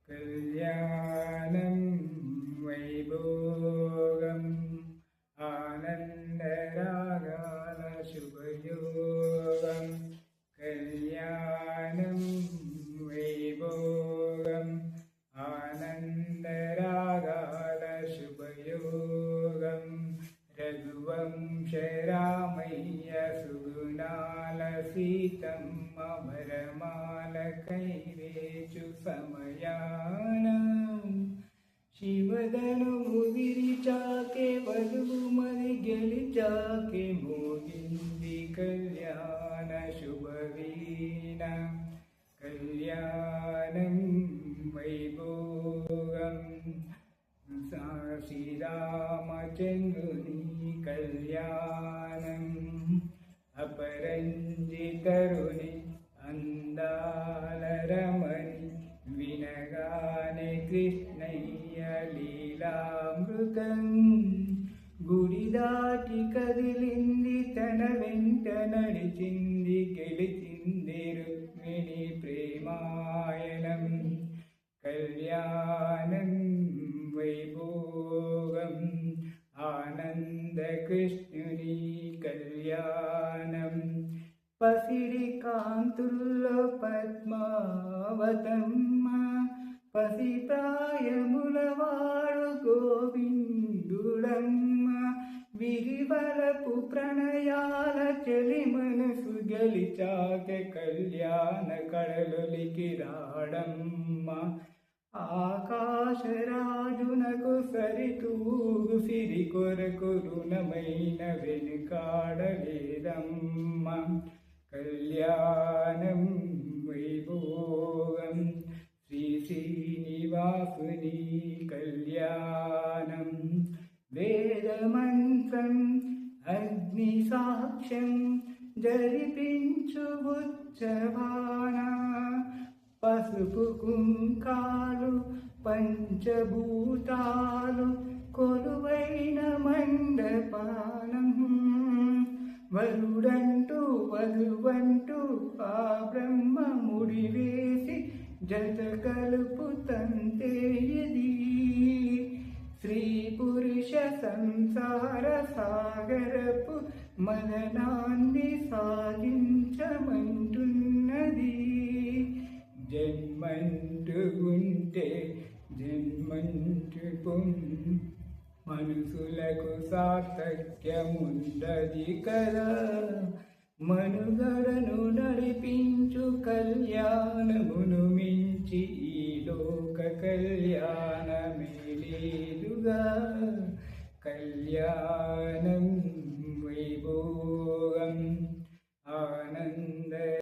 కళ్యాణం వైభోగం ఆనందరాగాల శుభయోగం కళ్యాణం వైభోగం ఆనందరాగాల శుభయోగం రఘువంశ రామయ్య సుగుణాల సీతమ్మ వరమాల కైవేచు సమయానం శివదను విరిచాకే వధువు మరి గెలిచాకే మోగింది కళ్యాణ శుభవీణ కళ్యాణం వైభోగం శ్రీరామచంద్రుని కళ్యాణం అపరంజితరుని అందాల రమణి వినగానే కృష్ణయ్య లీలామృతం గుడి దాటి కదిలింది తన వెంట నడిచింది గెలిచింది రుక్మిణి ప్రేమాయణం కళ్యాణం వైభోగం ఆనంద కృష్ణుని కళ్యాణం పసిడి కాంతుల్లో పద్మావతమ్మ పసి ప్రాయముల వాడు గోవిందుడమ్మ విరివలపు ప్రణయాల చెలి మనసు గెలిచాక కళ్యాణ కళలొలికి రాడమ్మ ఆకాశరాజునకు సరితూగు సిరి కొరకు రుణమైన వెనుకాడలేదమ్మ కళ్యాణం వైభోగం శ్రీ శ్రీనివాసుని కళ్యాణం వేదమంత్రం అగ్ని సాక్ష్యం జరిపించు ఉత్సవాన పసుపు కుంకాలు పంచభూతాలు కొలువైన మండపానం వరుడంటూ వధువంటూ ఆ బ్రహ్మ ముడివేసి జత కలుపు తంతేయది స్త్రీ పురుష సంసార సాగరపు మదనాన్ని సాగించమంటున్నది జన్మంటూ ఉంటే జన్మంటూ మనసులకు సార్థక్యముండది కదా మనుగడను నడిపించు కళ్యాణమును మించి ఈ లోక కళ్యాణమే లేదుగా కళ్యాణం